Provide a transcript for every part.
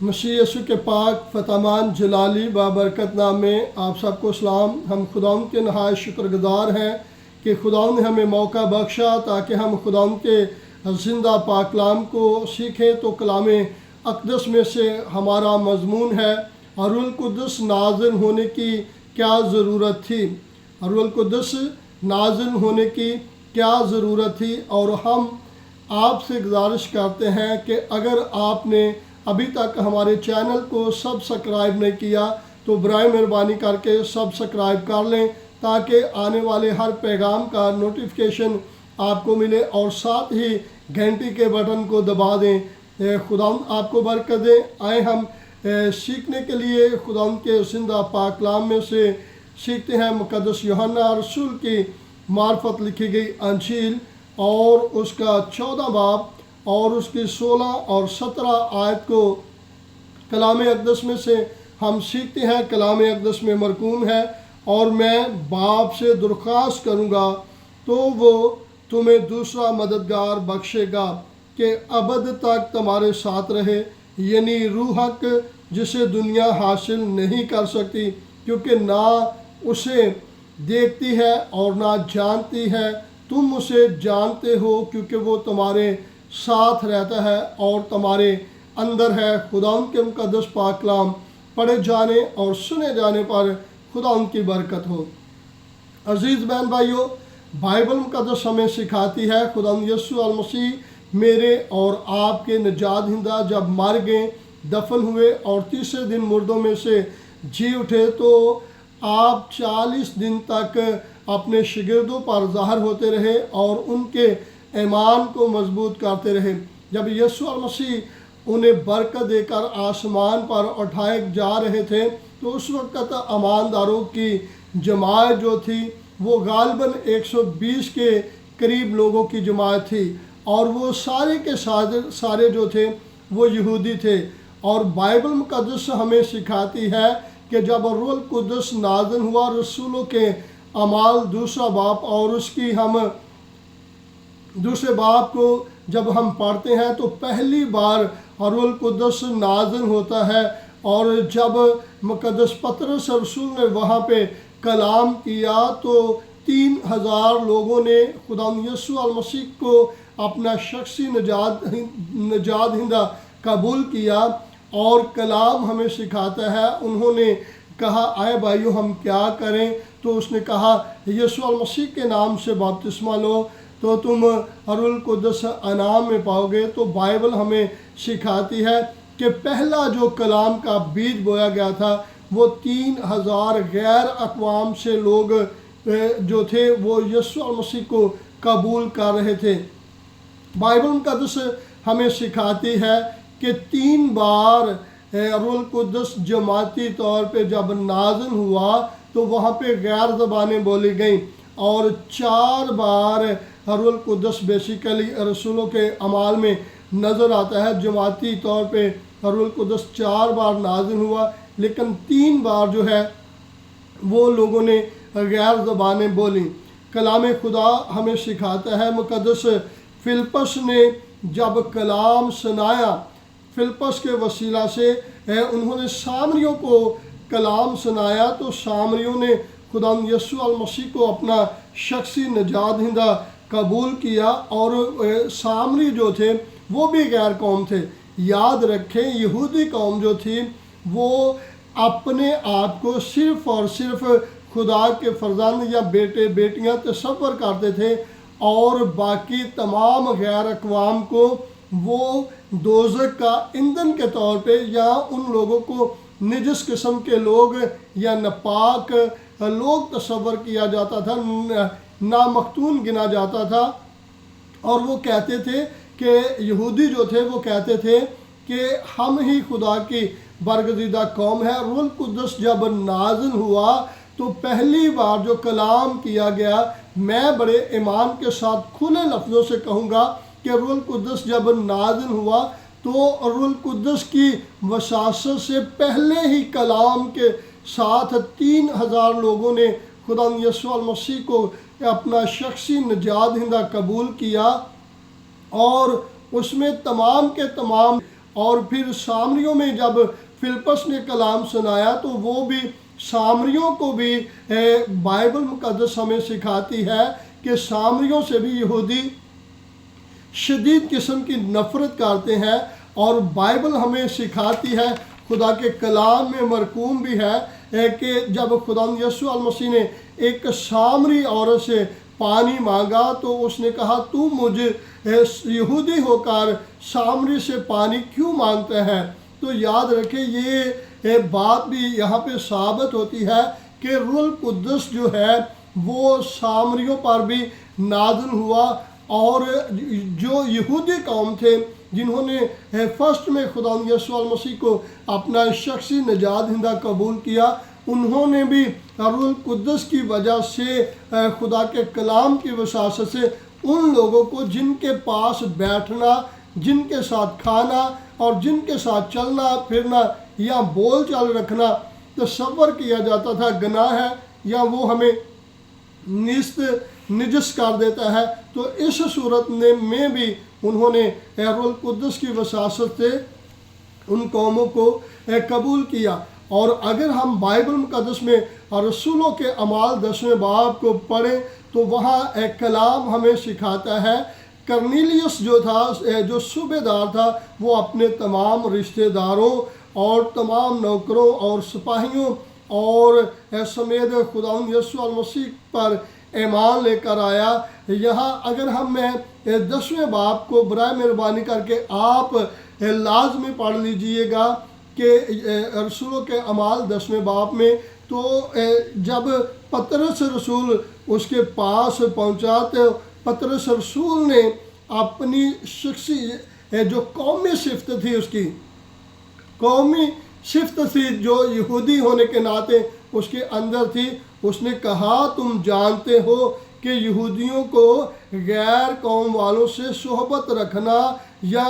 مسیح یسوع کے پاک فتمان جلالی بابرکت نام میں آپ سب کو سلام۔ ہم خداوند کے نہایت شکر گزار ہیں کہ خداوند نے ہمیں موقع بخشا تاکہ ہم خداوند کے زندہ پاک کلام کو سیکھیں۔ تو کلام اقدس میں سے ہمارا مضمون ہے روح القدس نازل ہونے کی کیا ضرورت تھی۔ روح القدس نازل ہونے کی کیا ضرورت تھی، اور ہم آپ سے گزارش کرتے ہیں کہ اگر آپ نے ابھی تک ہمارے چینل کو سبسکرائب نہیں کیا تو برائے مہربانی کر کے سبسکرائب کر لیں تاکہ آنے والے ہر پیغام کا نوٹیفیکیشن آپ کو ملے، اور ساتھ ہی گھنٹی کے بٹن کو دبا دیں۔ خداوند آپ کو برکت دے۔ آئے ہم سیکھنے کے لیے خداوند کے زندہ پاک کلام میں سے سیکھتے ہیں مقدس یوحنا رسول کی معرفت لکھی گئی انجیل اور اس کا 14 باب اور اس کی 16 اور 17 آیت کو کلام اقدس میں سے ہم سیکھتے ہیں۔ کلام اقدس میں مرقوم ہے، اور میں باپ سے درخواست کروں گا تو وہ تمہیں دوسرا مددگار بخشے گا کہ ابد تک تمہارے ساتھ رہے، یعنی روح حق، جسے دنیا حاصل نہیں کر سکتی کیونکہ نہ اسے دیکھتی ہے اور نہ جانتی ہے۔ تم اسے جانتے ہو کیونکہ وہ تمہارے ساتھ رہتا ہے اور تمہارے اندر ہے۔ خداوند کے مقدس پاک کلام پڑھے جانے اور سنے جانے پر خداوند کی برکت ہو۔ عزیز بہن بھائیو، بائبل مقدس ہمیں سکھاتی ہے خداوند یسوع المسیح میرے اور آپ کے نجات دہندہ جب مر گئے، دفن ہوئے اور تیسرے دن مردوں میں سے جی اٹھے، تو آپ 40 دن تک اپنے شاگردوں پر ظاہر ہوتے رہے اور ان کے ایمان کو مضبوط کرتے رہے۔ جب یسوع المسیح انہیں برکت دے کر آسمان پر اٹھائے جا رہے تھے تو اس وقت ایمانداروں کی جماعت جو تھی وہ غالباً 120 کے قریب لوگوں کی جماعت تھی، اور وہ سارے کے سارے جو تھے وہ یہودی تھے۔ اور بائبل مقدس ہمیں سکھاتی ہے کہ جب روح القدس نازل ہوا، رسولوں کے اعمال دوسرا باب اور اس کی ہم دوسرے باب کو جب ہم پڑھتے ہیں تو پہلی بار روح القدس نازل ہوتا ہے، اور جب مقدس پطرس رسول نے وہاں پہ کلام کیا تو 3000 لوگوں نے خداوند یسوع المسیح کو اپنا شخصی نجات دہندہ قبول کیا۔ اور کلام ہمیں سکھاتا ہے، انہوں نے کہا آئے بھائیو ہم کیا کریں؟ تو اس نے کہا یسوع المسیح کے نام سے بپتسمہ لو تو تم روح القدس انعام میں پاؤ گے۔ تو بائبل ہمیں سکھاتی ہے کہ پہلا جو کلام کا بیج بویا گیا تھا وہ 3000 غیر اقوام سے لوگ جو تھے وہ یسوع المسیح کو قبول کر رہے تھے۔ بائبل مقدس ہمیں سکھاتی ہے کہ 3 بار روح القدس جماعتی طور پہ جب نازل ہوا تو وہاں پہ غیر زبانیں بولی گئیں، اور 4 بار روح القدس بیسیکلی رسولوں کے اعمال میں نظر آتا ہے۔ جماعتی طور پہ روح القدس 4 بار نازل ہوا، لیکن 3 بار جو ہے وہ لوگوں نے غیر زبانیں بولیں۔ کلام خدا ہمیں سکھاتا ہے مقدس فلپس نے جب کلام سنایا، فلپس کے وسیلہ سے انہوں نے سامریوں کو کلام سنایا، تو سامریوں نے خداوند یسوع المسیح کو اپنا شخصی نجات دہندہ قبول کیا، اور سامری جو تھے وہ بھی غیر قوم تھے۔ یاد رکھیں یہودی قوم جو تھی وہ اپنے آپ کو صرف اور صرف خدا کے فرزند یا بیٹے بیٹیاں تصور کرتے تھے، اور باقی تمام غیر اقوام کو وہ دوزخ کا ایندھن کے طور پہ یا ان لوگوں کو نجس قسم کے لوگ یا ناپاک لوگ تصور کیا جاتا تھا، نامختون گنا جاتا تھا۔ اور وہ کہتے تھے کہ یہودی جو تھے وہ کہتے تھے کہ ہم ہی خدا کی برگزیدہ قوم ہے۔ روح القدس جب نازل ہوا تو پہلی بار جو کلام کیا گیا، میں بڑے ایمان کے ساتھ کھلے لفظوں سے کہوں گا کہ روح القدس جب نازل ہوا تو روح القدس کی وساطت سے پہلے ہی کلام کے ساتھ 3000 لوگوں نے خداوند یسوع المسیح کو اپنا شخصی نجات دہندہ قبول کیا، اور اس میں تمام کے تمام اور پھر سامریوں میں جب فلپس نے کلام سنایا تو وہ بھی سامریوں کو بھی بائبل مقدس ہمیں سکھاتی ہے کہ سامریوں سے بھی یہودی شدید قسم کی نفرت کرتے ہیں، اور بائبل ہمیں سکھاتی ہے، خدا کے کلام میں مرقوم بھی ہے کہ جب خدا یسوع المسیح نے ایک سامری عورت سے پانی مانگا تو اس نے کہا تو مجھ یہودی ہو کر سامری سے پانی کیوں مانگتا ہے؟ تو یاد رکھیں یہ بات بھی یہاں پہ ثابت ہوتی ہے کہ روح القدس جو ہے وہ سامریوں پر بھی نازل ہوا، اور جو یہودی قوم تھے جنہوں نے فرسٹ میں خدا یسوع المسیح کو اپنا شخصی نجات دہندہ قبول کیا، انہوں نے بھی روح القدس کی وجہ سے خدا کے کلام کی وساطت سے ان لوگوں کو جن کے پاس بیٹھنا، جن کے ساتھ کھانا اور جن کے ساتھ چلنا پھرنا یا بول چال رکھنا تصور کیا جاتا تھا گناہ ہے یا وہ ہمیں نجس کر دیتا ہے، تو اس صورت میں بھی انہوں نے روح القدس کی وساطت سے ان قوموں کو قبول کیا۔ اور اگر ہم بائبل مقدس میں رسولوں کے اعمال 10ویں باب کو پڑھیں تو وہاں ایک کلام ہمیں سکھاتا ہے، کرنیلیس جو تھا، جو صوبے دار تھا، وہ اپنے تمام رشتہ داروں اور تمام نوکروں اور سپاہیوں اور سمیت خداوند یسوع المسیح پر ایمان لے کر آیا۔ یہاں اگر ہم 10ویں باب کو برائے مہربانی کر کے آپ لازمی پڑھ لیجئے گا کہ رسولوں کے اعمال 10ویں باب میں، تو جب پطرس رسول اس کے پاس پہنچا تو پطرس رسول نے اپنی شخصی جو قومی صفت تھی، اس کی قومی صفت تھی جو یہودی ہونے کے ناطے اس کے اندر تھی، اس نے کہا تم جانتے ہو کہ یہودیوں کو غیر قوم والوں سے صحبت رکھنا یا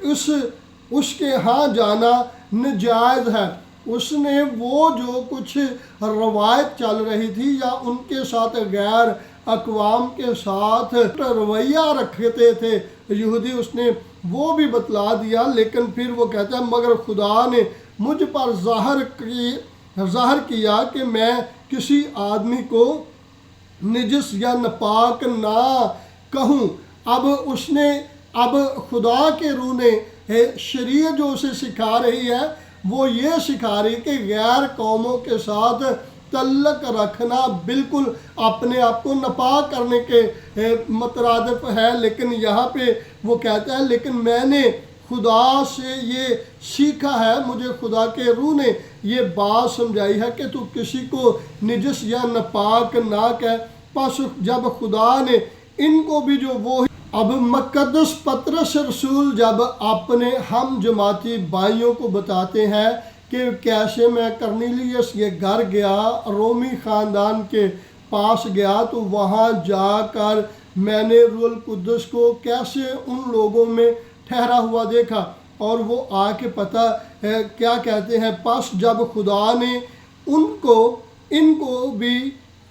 اس کے ہاں جانا ناجائز ہے۔ اس نے وہ جو کچھ روایت چل رہی تھی یا ان کے ساتھ غیر اقوام کے ساتھ رویہ رکھتے تھے یہودی، اس نے وہ بھی بتلا دیا، لیکن پھر وہ کہتا ہے مگر خدا نے مجھ پر ظاہر کیا کہ میں کسی آدمی کو نجس یا ناپاک نہ کہوں۔ اب خدا کے روح نے شریعت جو اسے سکھا رہی ہے وہ یہ سکھا رہی کہ غیر قوموں کے ساتھ تعلق رکھنا بالکل اپنے آپ کو ناپاک کرنے کے مترادف ہے، لیکن یہاں پہ وہ کہتا ہے لیکن میں نے خدا سے یہ سیکھا ہے، مجھے خدا کے روح نے یہ بات سمجھائی ہے کہ تو کسی کو نجس یا ناپاک نہ کہہ۔ پس جب خدا نے ان کو بھی جو وہ اب مقدس پطرس رسول جب اپنے ہم جماعتی بھائیوں کو بتاتے ہیں کہ کیسے میں کرنیلیس کے گھر گیا، رومی خاندان کے پاس گیا، تو وہاں جا کر میں نے روح القدس کو کیسے ان لوگوں میں ٹھہرا ہوا دیکھا، اور وہ آ کے پتہ کیا کہتے ہیں، پس جب خدا نے ان کو بھی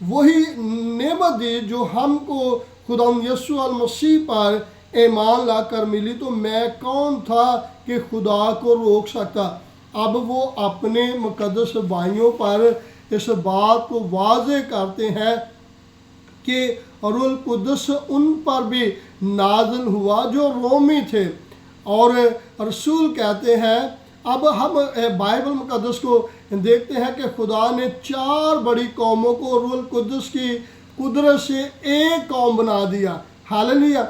وہی نعمت دی جو ہم کو خدا یسوع المسیح پر ایمان لا کر ملی، تو میں کون تھا کہ خدا کو روک سکتا۔ اب وہ اپنے مقدس بھائیوں پر اس بات کو واضح کرتے ہیں کہ روح القدس ان پر بھی نازل ہوا جو رومی تھے، اور رسول کہتے ہیں اب ہم بائبل مقدس کو دیکھتے ہیں کہ خدا نے 4 بڑی قوموں کو روح القدس کی قدرت سے ایک قوم بنا دیا۔ ہاللیلویا!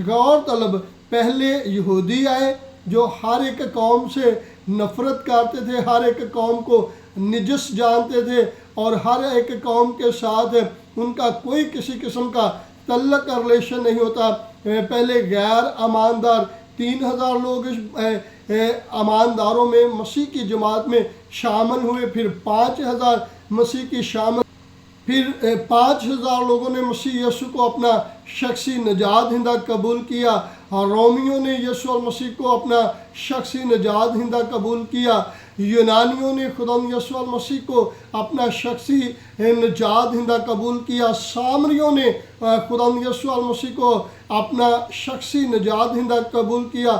غور طلب، پہلے یہودی آئے جو ہر ایک قوم سے نفرت کرتے تھے، ہر ایک قوم کو نجس جانتے تھے، اور ہر ایک قوم کے ساتھ ان کا کوئی کسی قسم کا تعلق کا ریلیشن نہیں ہوتا۔ پہلے غیر ایماندار 3000 لوگ ایمانداروں میں مسیح کی جماعت میں شامل ہوئے، پھر 5000 مسیح کی شامل، پھر 5000 لوگوں نے مسیح یسوع کو اپنا شخصی نجات دہندہ قبول کیا، اور رومیوں نے یسوع المسیح کو اپنا شخصی نجات دہندہ قبول کیا، یونانیوں نے خدا یسوع المسیح کو اپنا شخصی نجات دہندہ قبول کیا، سامریوں نے خدا یسوع المسیح کو اپنا شخصی نجات دہندہ قبول کیا،